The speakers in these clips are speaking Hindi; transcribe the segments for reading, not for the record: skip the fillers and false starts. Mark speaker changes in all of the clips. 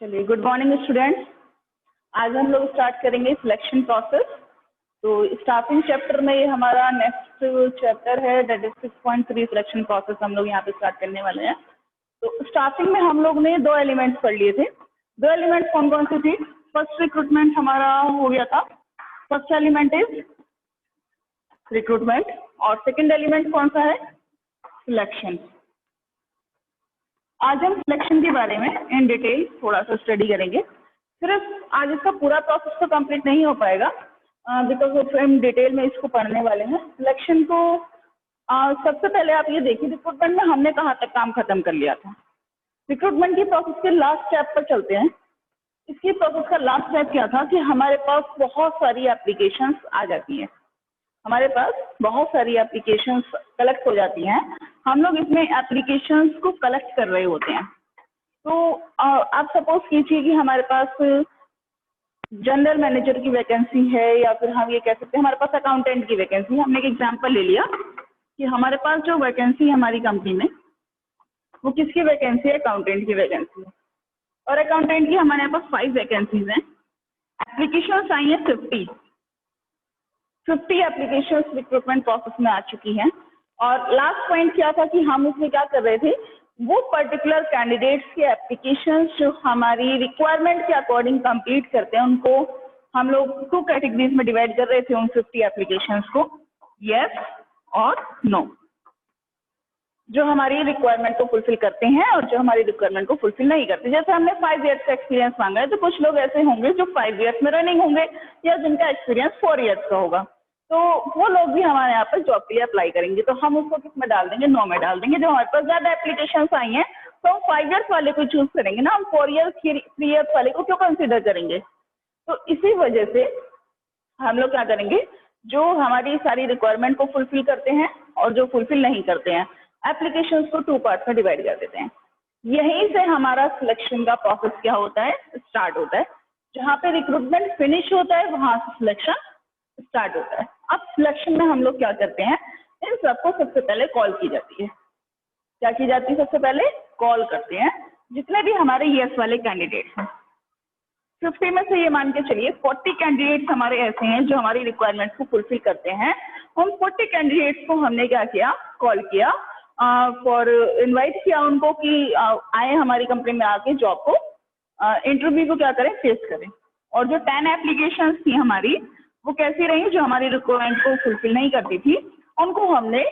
Speaker 1: चलिए, गुड मॉर्निंग स्टूडेंट्स। आज हम लोग स्टार्ट करेंगे सिलेक्शन प्रोसेस। तो स्टाफिंग चैप्टर में ये हमारा नेक्स्ट चैप्टर है, दैट इज 6.3 सिलेक्शन प्रोसेस हम लोग यहाँ पे स्टार्ट करने वाले हैं। तो स्टाफिंग में हम लोग ने दो एलिमेंट्स पढ़ लिए थे। दो एलिमेंट्स कौन कौन से थे? फर्स्ट रिक्रूटमेंट हमारा हो गया था। फर्स्ट एलिमेंट इज रिक्रूटमेंट और सेकेंड एलिमेंट कौन सा है? सिलेक्शन। आज हम सिलेक्शन के बारे में इन डिटेल थोड़ा सा स्टडी करेंगे। सिर्फ आज इसका पूरा प्रोसेस तो कंप्लीट नहीं हो पाएगा बिकॉज हम डिटेल में इसको पढ़ने वाले हैं। सिलेक्शन को सबसे पहले आप ये देखिए, रिक्रूटमेंट में हमने कहाँ तक काम खत्म कर लिया था। रिक्रूटमेंट की प्रोसेस के लास्ट स्टेप पर चलते हैं। इसकी प्रोसेस का लास्ट स्टेप क्या था कि हमारे पास बहुत सारी एप्लीकेशंस आ जाती हैं। हमारे पास बहुत सारी एप्लीकेशंस कलेक्ट हो जाती हैं। हम लोग इसमें एप्लीकेशंस को कलेक्ट कर रहे होते हैं। तो आप सपोज कीजिए कि हमारे पास जनरल मैनेजर की वैकेंसी है, या फिर हम ये कह सकते हैं हमारे पास अकाउंटेंट की वैकेंसी। हमने एक एग्जांपल ले लिया कि हमारे पास जो वैकेंसी है हमारी कंपनी में, वो किसकी वैकेंसी है? अकाउंटेंट की वैकेंसी है। और अकाउंटेंट की हमारे पास 5 वैकेंसीज हैं। एप्लीकेशंस आई हैं 50 एप्लीकेशंस रिक्रूटमेंट प्रोसेस में आ चुकी हैं। और लास्ट पॉइंट क्या था कि हम उसमें क्या कर रहे थे, वो पर्टिकुलर कैंडिडेट्स के एप्लीकेशंस जो हमारी रिक्वायरमेंट के अकॉर्डिंग कंप्लीट करते हैं, उनको हम लोग 2 कैटेगरीज में डिवाइड कर रहे थे उन 50 एप्लीकेशंस को, यस और नो। जो हमारी रिक्वायरमेंट को फुलफिल करते हैं और जो हमारी रिक्वायरमेंट को फुलफिल नहीं करते। जैसे हमने 5 ईयर्स का एक्सपीरियंस मांगा है, तो कुछ लोग ऐसे होंगे जो 5 ईयर्स में रनिंग होंगे या जिनका एक्सपीरियंस 4 ईयर्स का होगा। तो वो लोग भी हमारे यहाँ पर जॉब के लिए अप्लाई करेंगे। तो हम उसको किस में डाल देंगे? नो में डाल देंगे। जो हमारे पास ज़्यादा एप्लीकेशंस आई हैं तो हम 5 ईयर्स वाले को चूज करेंगे ना, हम 4 ईयर्स 3 ईयर्स वाले को क्यों कंसिडर करेंगे? तो इसी वजह से हम लोग क्या करेंगे, जो हमारी सारी रिक्वायरमेंट को फुलफिल करते हैं और जो फुलफिल नहीं करते हैं, एप्लीकेशंस को 2 पार्ट्स में डिवाइड कर देते हैं। यहीं से हमारा सिलेक्शन का प्रोसेस क्या होता है? स्टार्ट होता है। जहाँ पे रिक्रूटमेंट फिनिश होता है वहां से सिलेक्शन स्टार्ट होता है। अब सिलेक्शन में हम लोग क्या करते हैं, इन सबको सबसे पहले कॉल की जाती है। क्या की जाती है? सबसे पहले कॉल करते हैं जितने भी हमारे यस वाले कैंडिडेट्स हैं। 50 में से ये मान के चलिए 40 कैंडिडेट्स हमारे ऐसे हैं जो हमारी रिक्वायरमेंट्स को फुलफिल करते हैं। उन 40 कैंडिडेट्स को हमने क्या किया? कॉल किया फॉर इनवाइट किया उनको कि आए हमारी कंपनी में आके जॉब को इंटरव्यू को क्या करें? फेस करें। और जो 10 एप्लीकेशंस थी हमारी, वो कैसी रही? जो हमारी रिक्वायरमेंट को फुलफिल नहीं करती थी, उनको हमने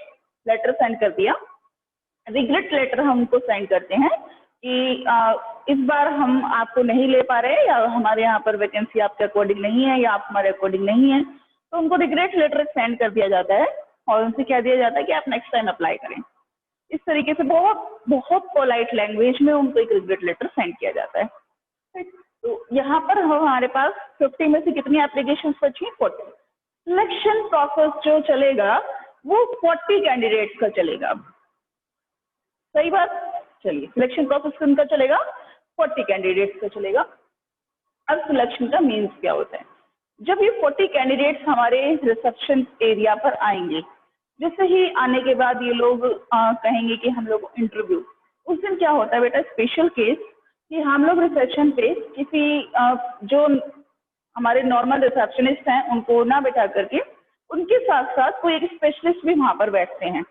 Speaker 1: लेटर सेंड कर दिया। रिग्रेट लेटर हम उनको सेंड करते हैं कि इस बार हम आपको नहीं ले पा रहे, या हमारे यहाँ पर वैकेंसी आपके अकॉर्डिंग नहीं है, या आप हमारे अकॉर्डिंग नहीं है। तो उनको रिग्रेट लेटर सेंड कर दिया जाता है और उनसे कह दिया जाता है कि आप नेक्स्ट टाइम अप्लाई करें। इस तरीके से बहुत बहुत पोलाइट लैंग्वेज में उनको एक रिग्रेट लेटर सेंड किया जाता है। तो यहाँ पर हमारे पास 50 में से कितनी एप्लीकेशंस बची? 40। सिलेक्शन प्रोसेस जो चलेगा वो 40 कैंडिडेट्स का चलेगा। सही बात? चलिए, सिलेक्शन प्रोसेस किनका चलेगा? 40 कैंडिडेट्स का चलेगा। अब सिलेक्शन का मीन्स क्या होता है? जब ये 40 कैंडिडेट्स हमारे रिसेप्शन एरिया पर आएंगे, जैसे ही आने के बाद ये लोग कहेंगे कि हम लोग इंटरव्यू, उस दिन क्या होता है बेटा, स्पेशल केस कि हम लोग रिसेप्शन पे किसी जो हमारे नॉर्मल रिसेप्शनिस्ट हैं उनको ना बैठा करके उनके साथ साथ कोई एक स्पेशलिस्ट भी वहाँ पर बैठते हैं,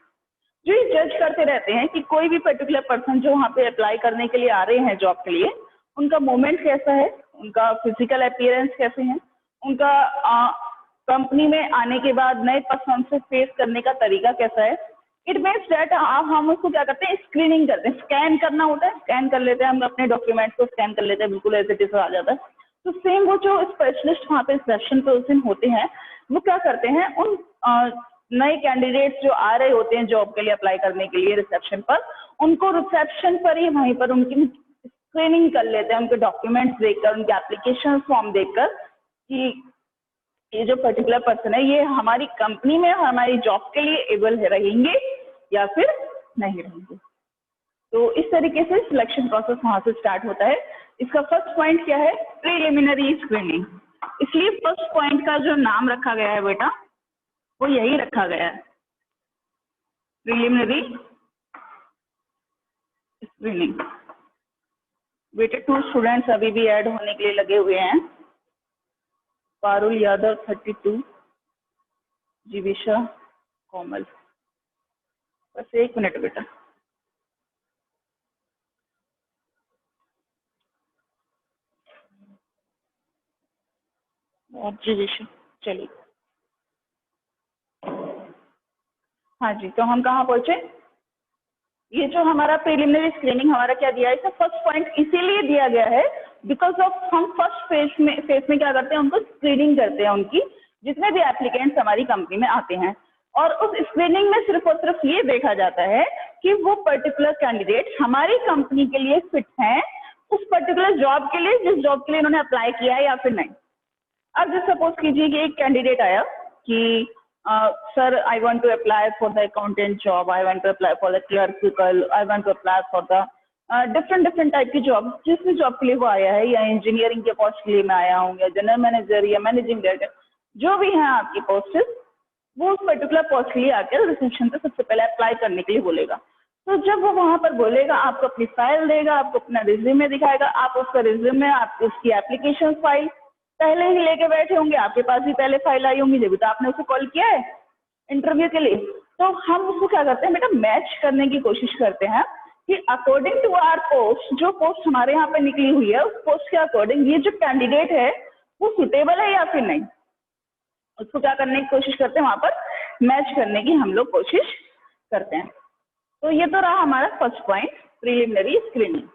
Speaker 1: जो ये जज करते रहते हैं कि कोई भी पर्टिकुलर पर्सन जो वहाँ पे अप्लाई करने के लिए आ रहे हैं जॉब के लिए, उनका मूवमेंट कैसा है, उनका फिजिकल अपीयरेंस कैसे है, उनका कंपनी में आने के बाद नए पर्सन से फेस करने का तरीका कैसा है। इट मीन्स दैट हम उसको क्या करते हैं? स्क्रीनिंग करते हैं। स्कैन करना होता है, स्कैन कर लेते हैं हम अपने डॉक्यूमेंट्स को, स्कैन कर लेते हैं, बिल्कुल एज इट इज आ जाता है। तो सेम वो जो स्पेशलिस्ट वहाँ पे रिसेप्शन पे उस दिन होते हैं, वो क्या करते हैं, उन नए कैंडिडेट्स जो आ रहे होते हैं जॉब के लिए अप्लाई करने के लिए रिसेप्शन पर, उनको रिसेप्शन पर ही वहीं पर उनकी स्क्रीनिंग कर लेते हैं, उनके डॉक्यूमेंट्स देखकर, उनके एप्लीकेशन फॉर्म देखकर कि ये जो पर्टिकुलर पर्सन है ये हमारी कंपनी में हमारी जॉब के लिए एबल रहेंगे या फिर नहीं रहेंगे। तो इस तरीके से सिलेक्शन प्रोसेस वहाँ से स्टार्ट होता है। इसका फर्स्ट पॉइंट क्या है? Preliminary screening. इसलिए फर्स्ट पॉइंट का जो नाम रखा गया है बेटा, वो यही रखा गया है, प्रीलिमिनरी स्क्रीनिंग। बेटे 2 स्टूडेंट्स अभी भी ऐड होने के लिए लगे हुए हैं। पारुल यादव 32, जीविशा कोमल। बस 1 मिनट बेटा। और जीविशा, चलिए। हाँ जी, तो हम कहाँ पहुंचे? ये जो हमारा प्रिलिमिनरी स्क्रीनिंग हमारा क्या दिया है, इसका फर्स्ट पॉइंट इसीलिए दिया गया है बिकॉज ऑफ हम फर्स्ट फेज में क्या करते हैं, उनको स्क्रीनिंग करते हैं, उनकी जितने भी एप्लीकेंट्स हमारी कंपनी में आते हैं। और उस स्क्रीनिंग में सिर्फ और सिर्फ ये देखा जाता है कि वो पर्टिकुलर कैंडिडेट हमारी कंपनी के लिए फिट हैं उस पर्टिकुलर जॉब के लिए, जिस जॉब के लिए उन्होंने अप्लाई किया है या फिर नहीं। अब जैसे सपोज कीजिए कि एक कैंडिडेट आया कि sir I want to apply for the accountant job, I want to apply for the clerical, I want to apply for the different type की जॉब, जिस भी जॉब के लिए वो आया है, या इंजीनियरिंग के पोस्ट के लिए मैं आया हूँ, या जनरल मैनेजर या मैनेजिंग डायरेक्टर, जो भी है आपकी पोस्ट, वो उस पर्टिकुलर पोस्ट के लिए आकर रिसेप्शन पे सबसे पहले अप्लाई करने के लिए बोलेगा। तो जब वो वहां पर बोलेगा, आपको अपनी फाइल देगा, आपको अपना रिज्यूमे दिखाएगा, आप उसका रिज्यूमे, आप उसकी एप्लीकेशन फाइल पहले ही लेके बैठे होंगे, आपके पास ही पहले फाइल आई होंगी, जब तो आपने उसको कॉल किया है इंटरव्यू के लिए। तो हम उसको क्या करते हैं बेटा, मैच करने की कोशिश करते हैं कि अकॉर्डिंग टू आवर पोस्ट, जो पोस्ट हमारे यहाँ पे निकली हुई है, उस पोस्ट के अकॉर्डिंग ये जो कैंडिडेट है वो सुटेबल है या फिर नहीं, उसको क्या करने की कोशिश करते हैं, वहां पर मैच करने की हम लोग कोशिश करते हैं। तो ये तो रहा हमारा फर्स्ट पॉइंट, प्रिलिमिनरी स्क्रीनिंग।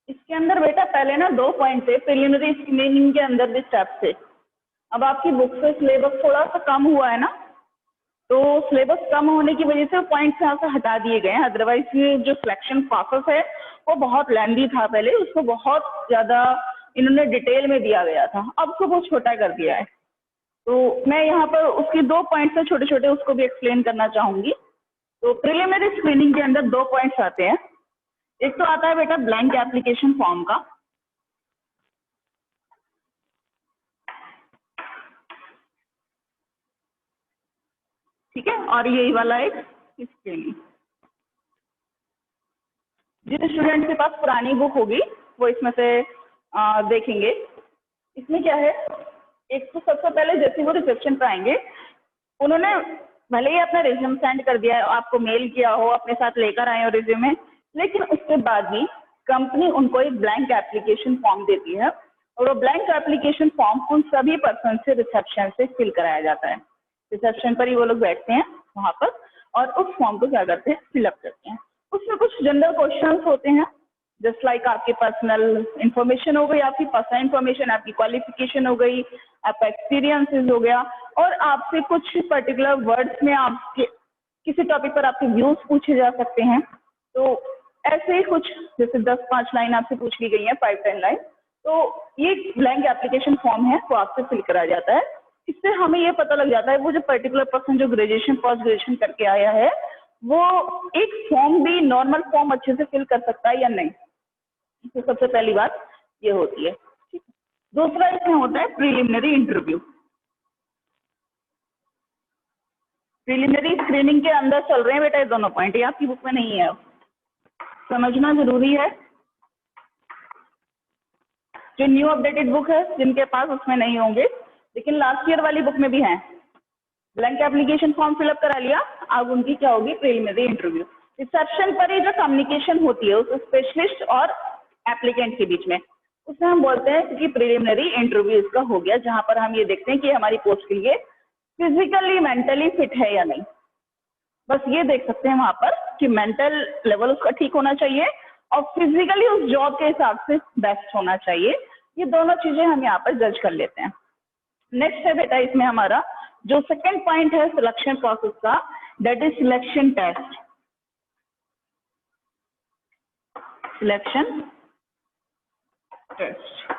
Speaker 1: इसके अंदर बेटा पहले ना 2 पॉइंट थे प्रिलिमिनरी स्क्रीनिंग के अंदर भी स्टेप थे। अब आपकी बुक से सिलेबस थोड़ा सा कम हुआ है ना, तो सिलेबस कम होने की वजह से पॉइंट्स यहाँ से हटा दिए गए हैं। अदरवाइज ये जो सिलेक्शन प्रोसेस है वो बहुत लेंदी था, पहले उसको बहुत ज़्यादा इन्होंने डिटेल में दिया गया था, अब उसको बहुत छोटा कर दिया है। तो मैं यहाँ पर उसकी 2 पॉइंट्स है छोटे छोटे, उसको भी एक्सप्लेन करना चाहूँगी। तो प्रिलिमिनरी स्क्रीनिंग के अंदर 2 पॉइंट्स आते हैं। एक तो आता है बेटा ब्लैंक एप्लीकेशन फॉर्म का, ठीक है, और यही वाला एक स्क्रीनिंग। जिन स्टूडेंट के पास पुरानी बुक होगी वो इसमें से देखेंगे। इसमें क्या है, एक तो सबसे पहले जैसे वो रिसेप्शन पर आएंगे, उन्होंने भले ही अपना रिज्यूम सेंड कर दिया है, आपको मेल किया हो, अपने साथ लेकर आए हो रिज्यूमे, लेकिन उसके बाद भी कंपनी उनको एक ब्लैंक एप्लीकेशन फॉर्म देती है, और वो ब्लैंक एप्लीकेशन फॉर्म उन सभी पर्सन से रिसेप्शन से फिल कराया जाता है। रिसेप्शन पर ही वो लोग बैठते हैं वहाँ पर, और उस फॉर्म को क्या करते हैं, फिलअप करते हैं। उसमें कुछ जनरल क्वेश्चंस होते हैं, जस्ट लाइक आपकी पर्सनल इंफॉर्मेशन हो गई, आपकी पर्सनल इंफॉर्मेशन, आपकी क्वालिफिकेशन हो गई, आपका एक्सपीरियंसेस हो गया, और आपसे कुछ पर्टिकुलर वर्ड्स में आपके किसी टॉपिक पर आपके व्यूज पूछे जा सकते हैं। तो ऐसे ही कुछ जैसे 10-5 लाइन आपसे पूछ ली गई है, 5-10 लाइन, तो ये ब्लैंक एप्लीकेशन फॉर्म है, वो आपसे फिल करा जाता है। इससे हमें ये पता लग जाता है वो जो पर्टिकुलर पर्सन जो ग्रेजुएशन पोस्ट ग्रेजुएशन करके आया है वो एक फॉर्म भी, नॉर्मल फॉर्म अच्छे से फिल कर सकता है या नहीं। तो सबसे पहली बात ये होती है, ठीक है। दूसरा इसमें होता है प्रिलिमिनरी इंटरव्यू। प्रिलिमिनरी स्क्रीनिंग के अंदर चल रहे हैं बेटा ये दोनों पॉइंट, ये आपकी बुक में नहीं है, समझना जरूरी है। जो न्यू अपडेटेड बुक है जिनके पास, उसमें नहीं होंगे, लेकिन लास्ट ईयर वाली बुक में भी है। ब्लैंक एप्लीकेशन फॉर्म फिलअप करा लिया, अब उनकी क्या होगी, प्रिलिमिनरी इंटरव्यू। रिसेप्शन पर ही जो कम्युनिकेशन होती है उस स्पेशलिस्ट और एप्लीकेंट के बीच में, उसमें हम बोलते हैं कि प्रिलिमिनरी इंटरव्यू इसका हो गया, जहां पर हम ये देखते हैं कि हमारी पोस्ट के लिए फिजिकली मेंटली फिट है या नहीं। बस ये देख सकते हैं वहां पर कि मेंटल लेवल उसका ठीक होना चाहिए और फिजिकली उस जॉब के हिसाब से बेस्ट होना चाहिए। ये दोनों चीजें हम यहाँ पर जज कर लेते हैं। नेक्स्ट है बेटा इसमें हमारा जो सेकेंड पॉइंट है सिलेक्शन प्रोसेस का, that is selection test. Selection test.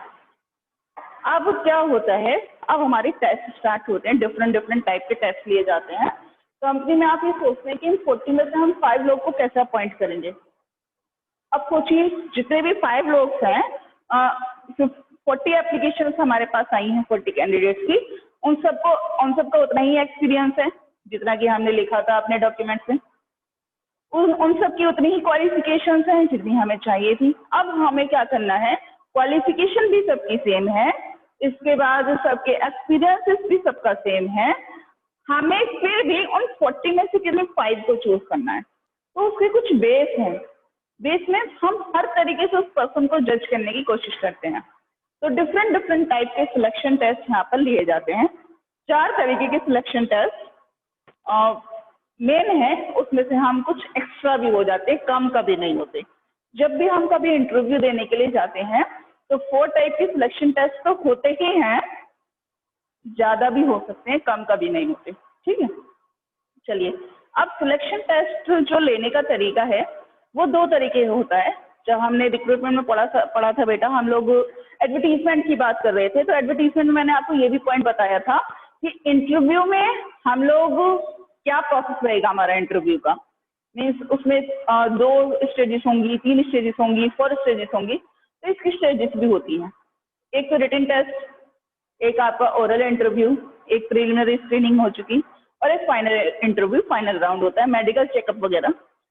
Speaker 1: अब क्या होता है, अब हमारे टेस्ट स्टार्ट होते हैं, डिफरेंट टाइप के टेस्ट लिए जाते हैं। कंपनी में आप ये सोचते हैं कि इन 40 में से हम 5 लोग को कैसे अपॉइंट करेंगे। अब सोचिए जितने भी 5 लोग हैं, 40 एप्लीकेशंस हमारे पास आई हैं 40 कैंडिडेट्स की, उन सबका उतना ही एक्सपीरियंस है जितना कि हमने लिखा था अपने डॉक्यूमेंट्स में। उन सब की उतनी ही क्वालिफिकेशंस हैं जितनी हमें चाहिए थी। अब हमें क्या करना है, क्वालिफिकेशन भी सबकी सेम है, इसके बाद सबके एक्सपीरियंसेस भी सबका सेम है, हमें फिर भी उन 40 में से कितने 5 को चूज करना है। तो उसके कुछ बेस हैं, बेस में हम हर तरीके से उस पर्सन को जज करने की कोशिश करते हैं। तो डिफरेंट डिफरेंट टाइप के सिलेक्शन टेस्ट यहाँ पर लिए जाते हैं। 4 तरीके के सिलेक्शन टेस्ट मेन है, उसमें से हम कुछ एक्स्ट्रा भी हो जाते हैं, कम कभी नहीं होते। जब भी हम कभी इंटरव्यू देने के लिए जाते हैं तो 4 टाइप के सिलेक्शन टेस्ट तो होते ही हैं, ज्यादा भी हो सकते हैं, कम कभी नहीं होते। ठीक है, चलिए अब सिलेक्शन टेस्ट जो लेने का तरीका है वो 2 तरीके का होता है। जब हमने रिक्रूटमेंट में पढ़ा था बेटा, हम लोग एडवर्टीजमेंट की बात कर रहे थे, तो एडवर्टीजमेंट में मैंने आपको ये भी पॉइंट बताया था कि इंटरव्यू में हम लोग क्या प्रोसेस रहेगा हमारा इंटरव्यू का, मीन्स उसमें 2 स्टेजेस होंगी, 3 स्टेजेस होंगी, 4 स्टेजेस होंगी। तो इसकी स्टेजेस भी होती हैं, एक तो रिटन टेस्ट, एक आपका ओरल इंटरव्यू, एक प्रिलिमिनरी स्क्रीनिंग हो चुकी, और एक फाइनल इंटरव्यू, फाइनल राउंड होता है, मेडिकल चेकअप वगैरह।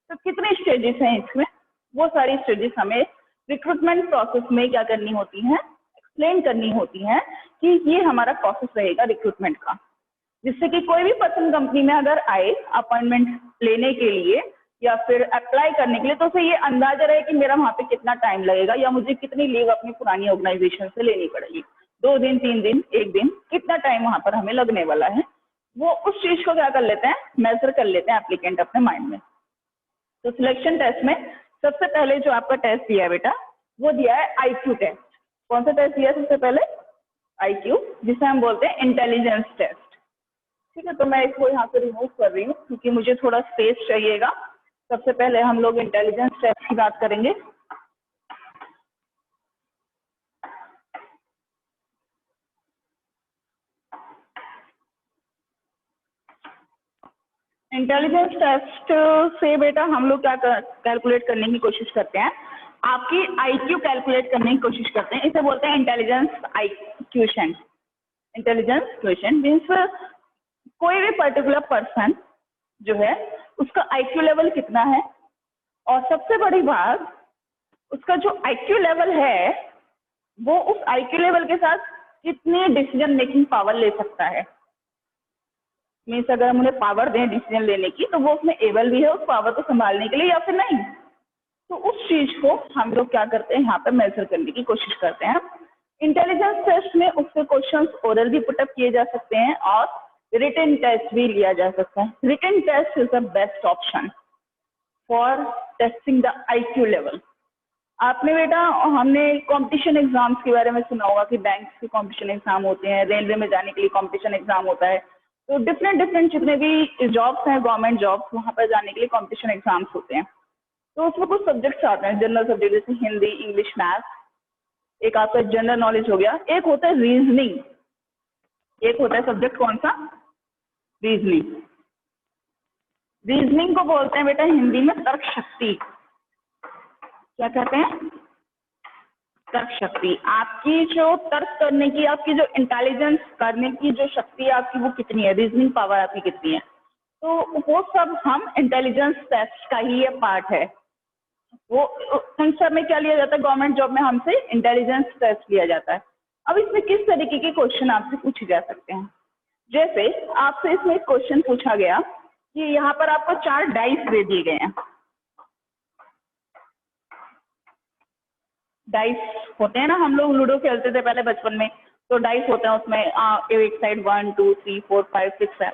Speaker 1: तो कितने स्टेजेस हैं इसमें, वो सारी स्टेजेस हमें रिक्रूटमेंट प्रोसेस में क्या करनी होती हैं, एक्सप्लेन करनी होती हैं कि ये हमारा प्रोसेस रहेगा रिक्रूटमेंट का, जिससे कि कोई भी पर्सन कंपनी में अगर आए अपॉइंटमेंट लेने के लिए या फिर अप्लाई करने के लिए, तो उसे ये अंदाजा रहे कि मेरा वहाँ पे कितना टाइम लगेगा या मुझे कितनी लीव अपनी पुरानी ऑर्गेनाइजेशन से लेनी पड़ेगी, 2 दिन, 3 दिन, 1 दिन, कितना टाइम वहाँ पर हमें लगने वाला है, वो उस चीज को क्या कर लेते हैं, मेजर कर लेते हैं एप्लीकेंट अपने माइंड में। तो सिलेक्शन टेस्ट में सबसे पहले जो आपका टेस्ट दिया है बेटा, वो दिया है IQ टेस्ट। कौन सा टेस्ट दिया सबसे पहले, IQ, जिसे हम बोलते हैं इंटेलिजेंस टेस्ट। ठीक है, तो मैं इसको यहाँ से रिमूव कर रही हूँ क्योंकि मुझे थोड़ा स्पेस चाहिएगा। सबसे पहले हम लोग इंटेलिजेंस टेस्ट की बात करेंगे। इंटेलिजेंस टेस्ट से बेटा हम लोग क्या कैलकुलेट करने की कोशिश करते हैं, आपकी IQ कैलकुलेट करने की कोशिश करते हैं। इसे बोलते हैं intelligence question. Intelligence question means कोई भी पर्टिकुलर पर्सन जो है उसका IQ लेवल कितना है, और सबसे बड़ी बात, उसका जो IQ लेवल है वो उस IQ लेवल के साथ कितनी डिसीजन मेकिंग पावर ले सकता है। मीन्स अगर हम उन्हें पावर दें डिसीजन लेने की, तो वो उसमें एबल भी है उस पावर को संभालने के लिए या फिर नहीं। तो उस चीज को हम लोग क्या करते हैं, यहाँ पर मेजर करने की कोशिश करते हैं। इंटेलिजेंस टेस्ट में उसके क्वेश्चंस ओरल भी पुटअप किए जा सकते हैं और रिटन टेस्ट भी लिया जा सकता है। Written test is the best option for testing the IQ level. आपने बेटा, हमने कंपटीशन एग्जाम्स के बारे में सुना होगा कि बैंक के कंपटीशन एग्जाम होते हैं, रेलवे में जाने के लिए कंपटीशन एग्जाम होता है। तो डिफरेंट डिफरेंट जितने भी जॉब्स हैं, गवर्नमेंट जॉब्स, वहाँ पर जाने के लिए कंपटीशन एग्जाम्स होते हैं। तो उसमें कुछ सब्जेक्ट्स आते हैं, जनरल सब्जेक्ट जैसे हिंदी, इंग्लिश, मैथ, एक आपका जनरल नॉलेज हो गया, एक होता है रीजनिंग, एक होता है सब्जेक्ट कौन सा, रीजनिंग। रीजनिंग को बोलते हैं बेटा हिंदी में तर्क शक्ति। क्या कहते हैं, तर्क शक्ति। आपकी जो तर्क करने की, आपकी जो इंटेलिजेंस करने की जो शक्ति है आपकी, वो कितनी है, रीजनिंग पावर आपकी कितनी है। तो वो सब हम इंटेलिजेंस टेस्ट का ही ये पार्ट है। वो उन सब में क्या लिया जाता है, गवर्नमेंट जॉब में हमसे इंटेलिजेंस टेस्ट लिया जाता है। अब इसमें किस तरीके के क्वेश्चन आपसे पूछे जा सकते हैं, जैसे आपसे इसमें एक क्वेश्चन पूछा गया कि यहाँ पर आपको 4 डाइस दे दिए गए हैं। डाइस होते हैं ना, हम लोग लूडो खेलते थे पहले बचपन में, तो डाइस होते हैं उसमें एक साइड 1 2 3 4 5 6 है,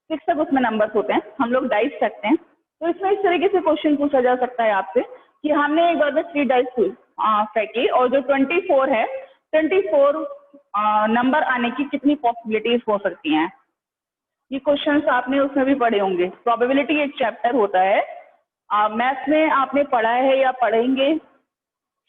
Speaker 1: 6 तक उसमें नंबर्स होते हैं, हम लोग डाइस रखते हैं। तो इसमें इस तरीके से क्वेश्चन पूछा जा सकता है आपसे कि हमने एक बार में 3 डाइस फेंकी और जो 24 है, 24 नंबर आने की कितनी पॉसिबिलिटीज हो सकती हैं। ये क्वेश्चंस आपने उसमें भी पढ़े होंगे। प्रोबेबिलिटी एक चैप्टर होता है, मैथ्स में आपने पढ़ा है या पढ़ेंगे।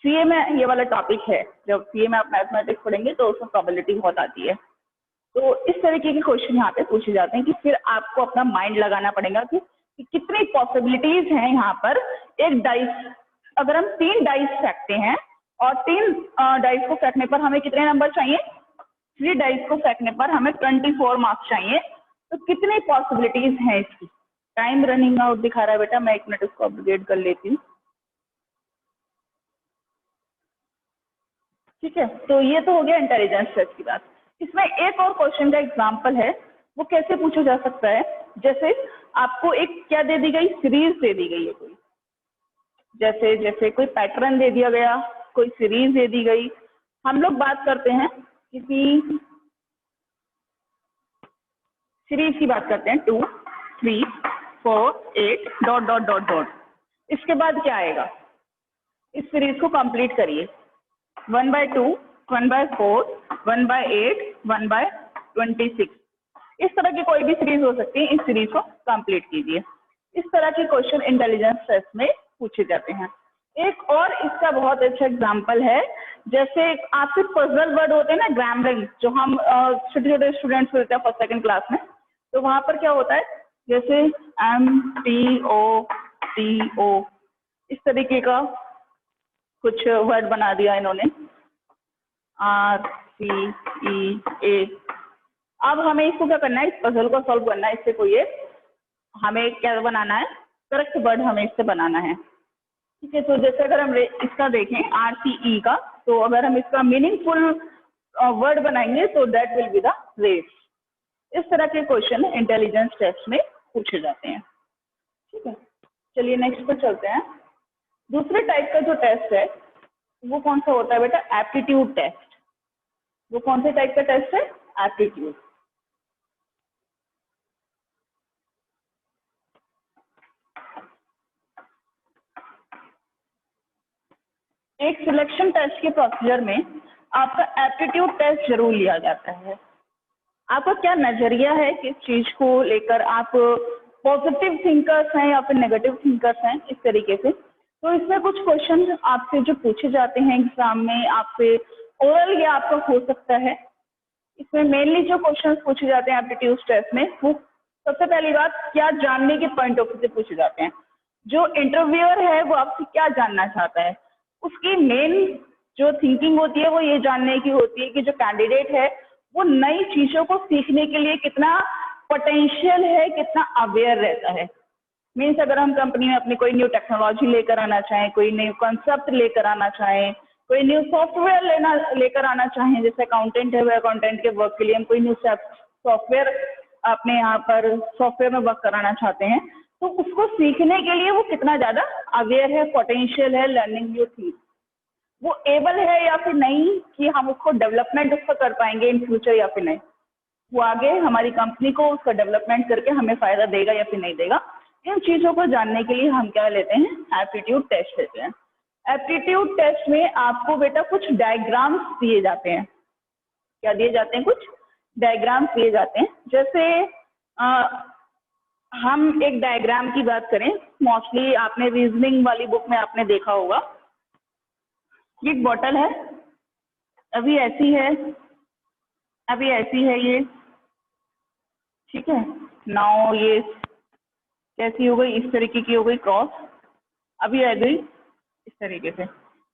Speaker 1: CA में ये वाला टॉपिक है, जब CA में आप मैथमेटिक्स पढ़ेंगे तो उसमें प्रोबेबिलिटी बहुत आती है। तो इस तरीके के क्वेश्चन यहाँ पे पूछे जाते हैं कि फिर आपको अपना माइंड लगाना पड़ेगा कि कितनी पॉसिबिलिटीज हैं यहाँ पर। एक डाइस, अगर हम 3 डाइस फेंकते हैं और 3 डाइस को फेंकने पर हमें कितने नंबर चाहिए, 3 डाइस को फेंकने पर हमें 24 मार्क्स चाहिए, तो कितनी पॉसिबिलिटीज हैं इसकी। टाइम रनिंग आउट दिखा रहा है बेटा, मैं 1 मिनट उसको अपडेट कर लेती हूँ। ठीक है, तो ये तो हो गया इंटेलिजेंस टेस्ट की बात। इसमें एक और क्वेश्चन का एग्जांपल है, वो कैसे पूछा जा सकता है। जैसे आपको एक क्या दे दी गई, सीरीज दे दी गई है कोई, जैसे जैसे कोई पैटर्न दे दिया गया, कोई सीरीज दे दी गई। हम लोग बात करते हैं किसी सीरीज की बात करते हैं, 2 3 4 8 डॉट डॉट डॉट डॉट। इसके बाद क्या आएगा, इस सीरीज को कंप्लीट करिए। 1/2, 1/4, 1/8, 1/26, इस तरह की कोई भी सीरीज हो सकती है। इस सीरीज को कंप्लीट कीजिए। इस तरह के क्वेश्चन इंटेलिजेंस टेस्ट में पूछे जाते हैं। एक और इसका बहुत अच्छा एग्जांपल है, जैसे आपके पजल वर्ड होते हैं ना, ग्रामर, जो हम छोटे छोटे स्टूडेंट्स होते हैं फर्स्ट सेकंड क्लास में, तो वहां पर क्या होता है, जैसे MTO, इस तरीके का कुछ वर्ड बना दिया इन्होंने, RCEA। अब हमें इसको क्या करना है, इस पजल को सॉल्व करना है। इससे कोई एक हमें क्या बनाना है, करेक्ट वर्ड हमें इससे बनाना है। ठीक है, तो जैसे अगर हम इसका देखें RCE का, तो अगर हम इसका मीनिंगफुल वर्ड बनाएंगे तो that will be the race. इस तरह के क्वेश्चन इंटेलिजेंस टेस्ट में पूछे जाते हैं। ठीक है, चलिए नेक्स्ट पर चलते हैं। दूसरे टाइप का जो टेस्ट है वो कौन सा होता है बेटा, एप्टीट्यूड टेस्ट। वो कौन से टाइप का टेस्ट है, एप्टीट्यूड। एक सिलेक्शन टेस्ट के प्रोसीजर में आपका एप्टीट्यूड टेस्ट जरूर लिया जाता है। आपका क्या नजरिया है किस चीज को लेकर, आप पॉजिटिव थिंकर्स हैं या फिर नेगेटिव थिंकर्स हैं, इस तरीके से। तो इसमें कुछ क्वेश्चन आपसे जो पूछे जाते हैं एग्जाम में, आपसे ओरल या आपका हो सकता है। इसमें मेनली जो क्वेश्चन पूछे जाते हैं एप्टीट्यूड टेस्ट में, वो सबसे पहली बात क्या जानने के पॉइंट ऑफ व्यू से पूछे जाते हैं। जो इंटरव्यूअर है वो आपसे क्या जानना चाहता है, उसकी मेन जो थिंकिंग होती है वो ये जानने की होती है कि जो कैंडिडेट है वो नई चीजों को सीखने के लिए कितना पोटेंशियल है, कितना अवेयर रहता है। मीन्स अगर हम कंपनी में अपनी कोई न्यू टेक्नोलॉजी लेकर आना चाहें, कोई न्यू कॉन्सेप्ट लेकर आना चाहें, कोई न्यू सॉफ्टवेयर लेकर आना चाहें, जैसे अकाउंटेंट है, वो अकाउंटेंट के वर्क के लिए हम कोई न्यू सॉफ्टवेयर अपने यहाँ पर सॉफ्टवेयर में वर्क कराना चाहते हैं, तो उसको सीखने के लिए वो कितना ज्यादा अवेयर है, पोटेंशियल है लर्निंग न्यू थिंग्स, वो एबल है या फिर नहीं कि हम उसको डेवलपमेंट उसका कर पाएंगे इन फ्यूचर या फिर नहीं, वो आगे हमारी कंपनी को उसका डेवलपमेंट करके हमें फायदा देगा या फिर नहीं देगा। इन चीजों को जानने के लिए हम क्या लेते हैं, एप्टीट्यूड टेस्ट लेते हैं। एप्टीट्यूड टेस्ट में आपको बेटा कुछ डायग्राम्स दिए जाते हैं। क्या दिए जाते हैं, कुछ डायग्राम्स दिए जाते हैं। जैसे हम एक डायग्राम की बात करें, मोस्टली आपने रीजनिंग वाली बुक में आपने देखा होगा, ये एक बॉटल है, अभी ऐसी है, अभी ऐसी है ये, ठीक है। नाउ ये कैसी हो गई, इस तरीके की हो गई क्रॉस, अभी आ गई इस तरीके से।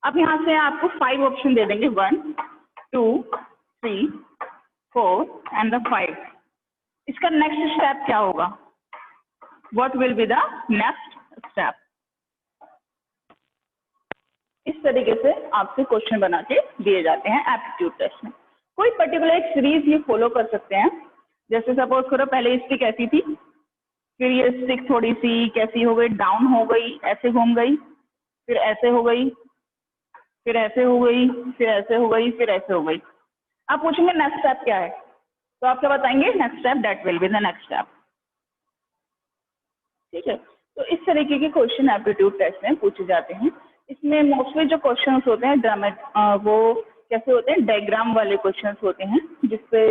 Speaker 1: अब यहाँ से आपको 5 ऑप्शन दे देंगे, 1 2 3 4 एंड द 5। इसका नेक्स्ट स्टेप क्या होगा, what will be the next step. इस तरीके से आपसे क्वेश्चन बना के दिए जाते हैं एप्टीट्यूड टेस्ट में। कोई पर्टिकुलर एक सीरीज ये फॉलो कर सकते हैं। जैसे सपोज करो पहले स्टिक ऐसी थी, फिर ये स्टिक थोड़ी सी कैसी हो गई, डाउन हो गई, ऐसे घूम गई, फिर ऐसे हो गई, फिर ऐसे हो गई, फिर ऐसे हो गई, फिर ऐसे हो गई। आप पूछेंगे नेक्स्ट स्टेप क्या है, तो आप क्या बताएंगे, next step that will be the next step. ठीक है, तो इस तरीके के क्वेश्चन एप्टीट्यूड टेस्ट में पूछे जाते हैं। इसमें मोस्टली जो क्वेश्चन होते हैं वो कैसे होते हैं, डायग्राम वाले क्वेश्चन होते हैं, जिससे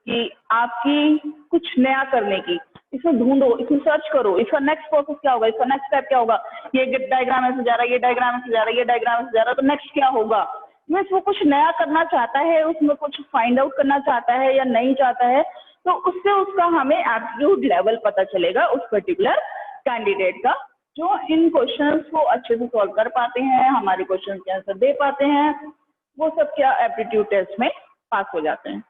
Speaker 1: कि आपकी कुछ नया करने की, इसमें ढूंढो, इसमें सर्च करो, इसका नेक्स्ट प्रोसेस क्या होगा, इसका नेक्स्ट स्टेप क्या होगा, ये डायग्राम ऐसे जा रहा है, ये डायग्राम ऐसे जा रहा है, ये डायग्राम ऐसे जा रहा है, तो नेक्स्ट क्या होगा। मीन्स वो कुछ नया करना चाहता है, उसमें कुछ फाइंड आउट करना चाहता है या नहीं चाहता है, तो उससे उसका हमें एप्टीट्यूड लेवल पता चलेगा उस पर्टिकुलर कैंडिडेट का, जो इन क्वेश्चंस को अच्छे से सॉल्व कर पाते हैं, हमारे क्वेश्चन के आंसर दे पाते हैं, वो सब क्या एप्टीट्यूड टेस्ट में पास हो जाते हैं।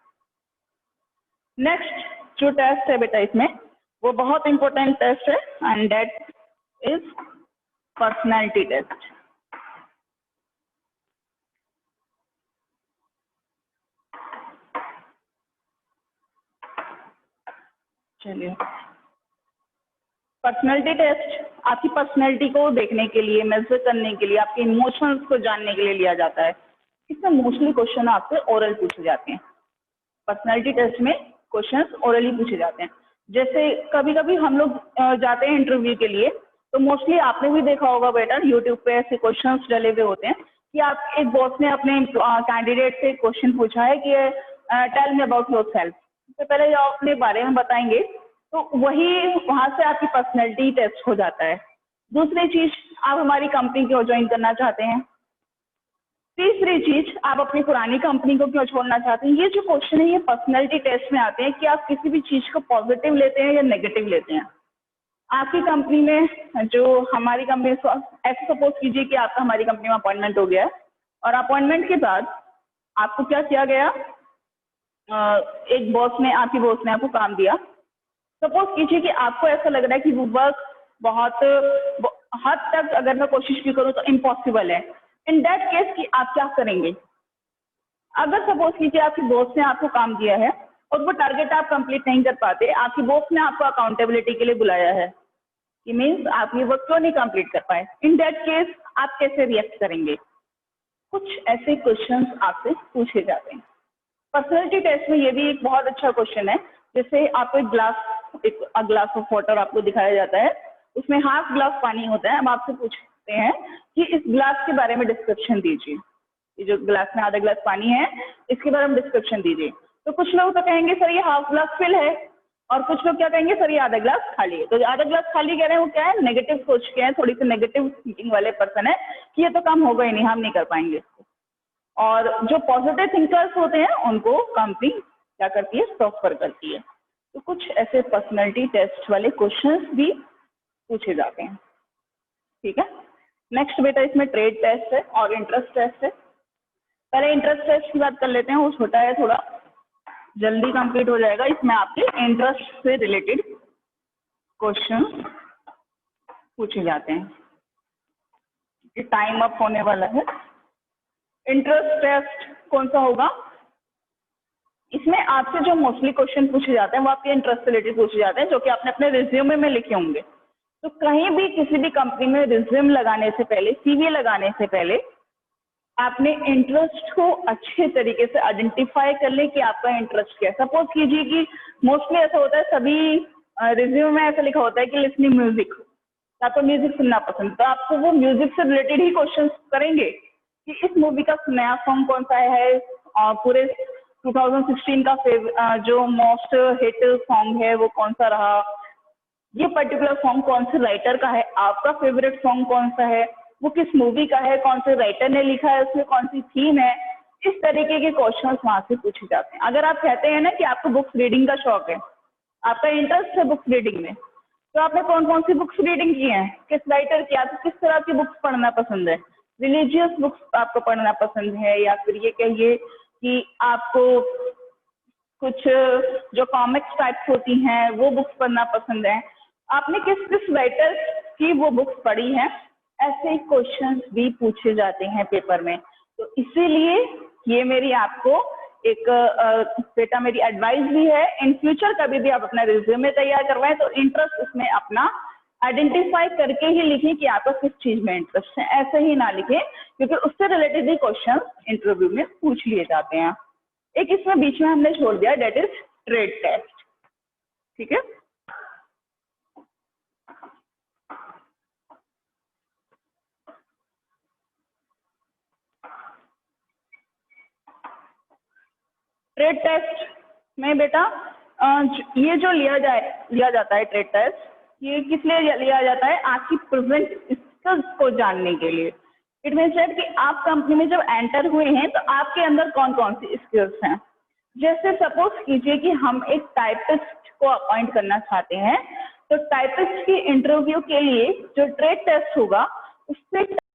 Speaker 1: नेक्स्ट जो टेस्ट है बेटा इसमें वो बहुत इंपॉर्टेंट टेस्ट है and that is personality test. चलिए, पर्सनैलिटी टेस्ट आपकी पर्सनैलिटी को देखने के लिए, मेजर करने के लिए, आपके इमोशंस को जानने के लिए लिया जाता है। इसमें मोस्टली क्वेश्चन आपसे ओरल पूछे जाते हैं। पर्सनैलिटी टेस्ट में क्वेश्चंस ओरली पूछे जाते हैं। जैसे कभी कभी हम लोग जाते हैं इंटरव्यू के लिए, तो मोस्टली आपने भी देखा होगा बेटा, यूट्यूब पे ऐसे क्वेश्चंस डले हुए होते हैं कि आप एक बॉस ने अपने कैंडिडेट से क्वेश्चन पूछा है कि tell me about yourself. तो पहले आप अपने बारे में बताएंगे, तो वही वहां से आपकी पर्सनैलिटी टेस्ट हो जाता है। दूसरी चीज, आप हमारी कंपनी क्यों ज्वाइन करना चाहते हैं। तीसरी चीज, आप अपनी पुरानी कंपनी को क्यों छोड़ना चाहते हैं। ये जो क्वेश्चन है ये पर्सनैलिटी टेस्ट में आते हैं कि आप किसी भी चीज को पॉजिटिव लेते हैं या नेगेटिव लेते हैं। आपकी कंपनी में, जो हमारी कंपनी, ऐसे सपोज कीजिए कि आपका हमारी कंपनी में अपॉइंटमेंट हो गया है और अपॉइंटमेंट के बाद आपको क्या किया गया, एक बॉस ने, आपकी बॉस ने आपको काम दिया। सपोज कीजिए कि आपको ऐसा लग रहा है कि वो वर्क बहुत हद तक अगर मैं कोशिश भी करूँ तो इम्पॉसिबल है। इन दैट केस कि आप क्या करेंगे। अगर सपोज कीजिए आपकी बॉस ने आपको काम दिया है और वो टारगेट आप कंप्लीट नहीं कर पाते, आपकी बॉस ने आपको अकाउंटेबिलिटी के लिए बुलाया है, कि मीन्स आप ये वर्क क्यों नहीं कंप्लीट कर पाए। इन दैट केस आप कैसे रिएक्ट करेंगे। कुछ ऐसे क्वेश्चंस आपसे पूछे जाते हैं। पर्सनैलिटी टेस्ट में ये भी एक बहुत अच्छा क्वेश्चन है। जैसे आपको एक ग्लास ऑफ वाटर आपको दिखाया जाता है, उसमें हाफ ग्लास पानी होता है। हम आपसे पूछते हैं कि इस ग्लास के बारे में डिस्क्रिप्शन दीजिए। ये जो ग्लास में आधा ग्लास पानी है, इसके बारे में डिस्क्रिप्शन दीजिए। तो कुछ लोग तो कहेंगे सर ये हाफ ग्लास फिल है, और कुछ लोग क्या कहेंगे सर ये आधा ग्लास खाली है। तो आधा ग्लास खाली कह रहे हैं वो क्या है, नेगेटिव सोच के हैं, थोड़ी सी नेगेटिव थिंकिंग वाले पर्सन है कि ये तो काम होगा ही नहीं, हम नहीं कर पाएंगे इसको। और जो पॉजिटिव थिंकर्स होते हैं उनको कंपनी क्या करती है, प्रेफर करती है। तो कुछ ऐसे पर्सनैलिटी टेस्ट वाले क्वेश्चंस भी पूछे जाते हैं। ठीक है, नेक्स्ट बेटा इसमें ट्रेड टेस्ट है और इंटरेस्ट टेस्ट है। पहले इंटरेस्ट टेस्ट की बात कर लेते हैं, वो छोटा है, थोड़ा जल्दी कंप्लीट हो जाएगा। इसमें आपके इंटरेस्ट से रिलेटेड क्वेश्चन पूछे जाते हैं। ये टाइम अप होने वाला है। इंटरेस्ट टेस्ट कौन सा होगा, इसमें आपसे जो मोस्टली क्वेश्चन पूछे जाते हैं वो आपके इंटरेस्ट से रिलेटेड पूछे जाते हैं, जो कि आपने अपने रिज्यूमे में लिखे होंगे। तो कहीं भी किसी भी कंपनी में रिज्यूम लगाने से पहले, सीवी लगाने से पहले आपने इंटरेस्ट को अच्छे तरीके से आइडेंटिफाई कर ले कि आपका इंटरेस्ट क्या है। सपोज कीजिए कि मोस्टली ऐसा होता है, सभी रिज्यूम में ऐसा लिखा होता है कि लिसनिंग म्यूजिक, आपको म्यूजिक सुनना पसंद, तो आपको वो म्यूजिक से रिलेटेड ही क्वेश्चन करेंगे कि इस मूवी का नया सॉन्ग कौन सा है, और पूरे 2016 का जो मोस्ट हिट सॉन्ग है वो कौन सा रहा, ये पर्टिकुलर सॉन्ग कौन से राइटर का है, आपका फेवरेट सॉन्ग कौन सा है, वो किस मूवी का है, कौन से राइटर ने लिखा है, उसमें कौन सी थीम है। इस तरीके के क्वेश्चंस वहां से पूछे जाते हैं। अगर आप कहते हैं ना कि आपको बुक्स रीडिंग का शौक है, आपका इंटरेस्ट है बुक्स रीडिंग में, तो आपने कौन कौन सी बुक्स रीडिंग की हैं, किस राइटर की, आपको किस तरह की बुक्स पढ़ना पसंद है, रिलीजियस बुक्स आपको पढ़ना पसंद है, या फिर ये कहिए कि आपको कुछ जो कॉमिक्स टाइप्स होती हैं वो बुक्स पढ़ना पसंद है, आपने किस किस राइटर की वो बुक्स पढ़ी हैं। ऐसे क्वेश्चंस भी पूछे जाते हैं पेपर में। तो इसीलिए ये मेरी आपको एक बेटा मेरी एडवाइस भी है, इन फ्यूचर कभी भी आप अपना रिज्यूमे तैयार करवाएं तो इंटरेस्ट उसमें अपना आइडेंटिफाई करके ही लिखें कि आपका किस चीज में इंटरेस्ट है। ऐसे ही ना लिखें, क्योंकि उससे रिलेटेड ही क्वेश्चन इंटरव्यू में पूछ लिए जाते हैं। एक इसमें बीच में हमने छोड़ दिया, डेट इज ट्रेड टेस्ट। ठीक है, ट्रेड टेस्ट में बेटा ये जो लिया जाता है ट्रेड टेस्ट, ये किस लिए लिया जाता है, आपकी प्रेजेंट स्किल्स को जानने के लिए। इट मीन्स दैट कि आप कंपनी में जब एंटर हुए हैं तो आपके अंदर कौन कौन सी स्किल्स हैं। जैसे सपोज कीजिए कि हम एक टाइपिस्ट को अपॉइंट करना चाहते हैं, तो टाइपिस्ट की इंटरव्यू के लिए जो ट्रेड टेस्ट होगा उससे